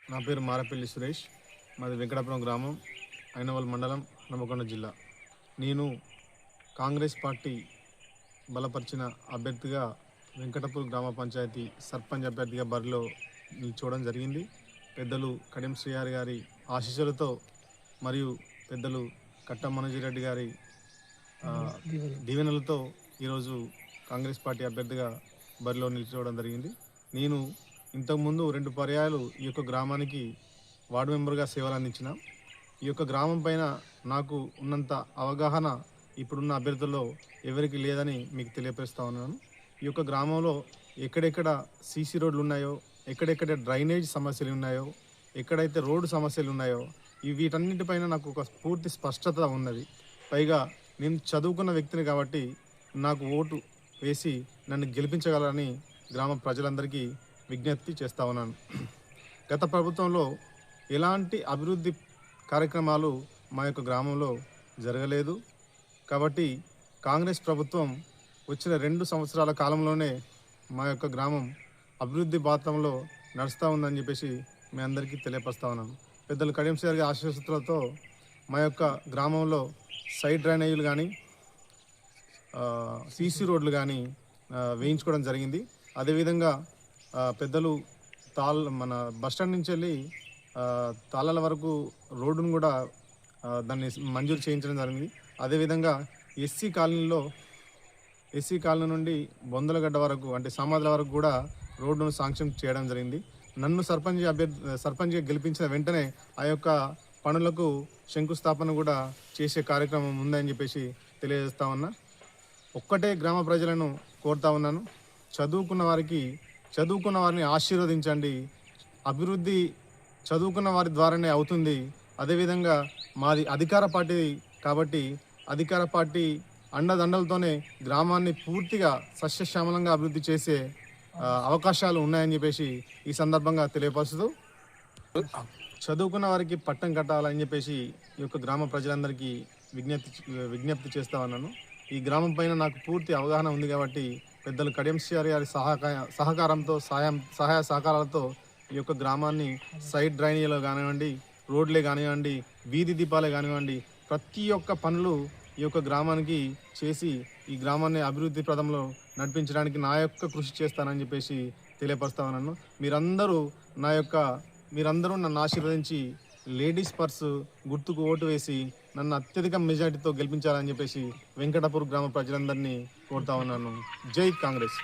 నా పేరు మారపల్లి సురేష్, మాది వెంకటాపురం గ్రామం, ఐనవల్ మండలం, నమ్మకొండ జిల్లా. నేను కాంగ్రెస్ పార్టీ బలపరిచిన అభ్యర్థిగా వెంకటాపూర్ గ్రామ పంచాయతీ సర్పంచ్ అభ్యర్థిగా బరిలో నిల్చోవడం జరిగింది. పెద్దలు కడియం శ్రీహరి గారి ఆశీస్సులతో మరియు పెద్దలు కట్ట మనోజిరెడ్డి గారి దీవెనలతో ఈరోజు కాంగ్రెస్ పార్టీ అభ్యర్థిగా బరిలో నిల్చోవడం జరిగింది. నేను ఇంతకుముందు 2 పర్యాయాలు ఈ యొక్క గ్రామానికి వార్డు మెంబర్గా సేవలు అందించిన. ఈ యొక్క గ్రామం పైన నాకు ఉన్నంత అవగాహన ఇప్పుడున్న అభ్యర్థుల్లో ఎవరికి లేదని మీకు తెలియపరుస్తూ ఉన్నాను. ఈ యొక్క గ్రామంలో ఎక్కడెక్కడ సీసీ రోడ్లు ఉన్నాయో, ఎక్కడెక్కడ డ్రైనేజ్ సమస్యలు ఉన్నాయో, ఎక్కడైతే రోడ్డు సమస్యలు ఉన్నాయో వీటన్నిటిపైన నాకు ఒక పూర్తి స్పష్టత ఉన్నది. పైగా నేను చదువుకున్న వ్యక్తిని కాబట్టి నాకు ఓటు వేసి నన్ను గెలిపించగలరని గ్రామ ప్రజలందరికీ విజ్ఞప్తి చేస్తూ ఉన్నాను. గత ప్రభుత్వంలో ఎలాంటి అభివృద్ధి కార్యక్రమాలు మా యొక్క గ్రామంలో జరగలేదు. కాబట్టి కాంగ్రెస్ ప్రభుత్వం వచ్చిన 2 సంవత్సరాల కాలంలోనే మా యొక్క గ్రామం అభివృద్ధి బాటంలో నడుస్తూ ఉందని చెప్పేసి మీ అందరికీ తెలియపరుస్తూ ఉన్నాను. పెద్దలు కడియం శ్రీహరి గారి ఆశీస్సులతో మా యొక్క గ్రామంలో సైడ్ డ్రైనేజీలు కానీ, సీసీ రోడ్లు కానీ వేయించుకోవడం జరిగింది. అదేవిధంగా పెద్దలు మన బస్టాండ్ నుంచి వెళ్ళి తాళాల వరకు రోడ్డును కూడా దాన్ని మంజూరు చేయించడం జరిగింది. అదేవిధంగా ఎస్సీ కాలనీ నుండి బొందలగడ్డ వరకు అంటే సమాధుల వరకు కూడా రోడ్డును శాంక్షన్ చేయడం జరిగింది. నన్ను సర్పంచ్గా గెలిపించిన వెంటనే ఆ యొక్క పనులకు శంకుస్థాపన కూడా చేసే కార్యక్రమం ఉందని చెప్పేసి తెలియజేస్తా ఉన్నా. ఒక్కటే గ్రామ ప్రజలను కోరుతా ఉన్నాను, చదువుకున్న వారిని ఆశీర్వదించండి. అభివృద్ధి చదువుకున్న వారి ద్వారానే అవుతుంది. అదేవిధంగా మాది అధికార పార్టీ కాబట్టి అధికార పార్టీ అండదండలతోనే గ్రామాన్ని పూర్తిగా సస్యశ్యామలంగా అభివృద్ధి చేసే అవకాశాలు ఉన్నాయని చెప్పేసి ఈ సందర్భంగా తెలియపరుస్తూ, చదువుకున్న వారికి పట్టం కట్టాలని చెప్పేసి ఈ యొక్క గ్రామ ప్రజలందరికీ విజ్ఞప్తి చేస్తా ఉన్నాను. ఈ గ్రామం పైన నాకు పూర్తి అవగాహన ఉంది కాబట్టి పెద్దలు కడియం శ్రీహరి గారి సహకారంతో సహాయ సహకారాలతో ఈ యొక్క గ్రామాన్ని సైడ్ డ్రైనేజీలో కానివ్వండి, రోడ్లే కానివ్వండి, వీధి దీపాలే కానివ్వండి, ప్రతి ఒక్క పనులు ఈ యొక్క గ్రామానికి చేసి ఈ గ్రామాన్ని అభివృద్ధి ప్రదంలో నడిపించడానికి నా యొక్క కృషి చేస్తానని చెప్పేసి తెలియపరుస్తా ఉన్నాను. మీరందరూ నన్ను ఆశీర్వదించి లేడీస్ పర్స్ గుర్తుకు ఓటు వేసి నన్ను అత్యధిక మెజార్టీతో గెలిపించాలని చెప్పేసి వెంకటాపూర్ గ్రామ ప్రజలందరినీ కోరుతా ఉన్నాను. జై కాంగ్రెస్.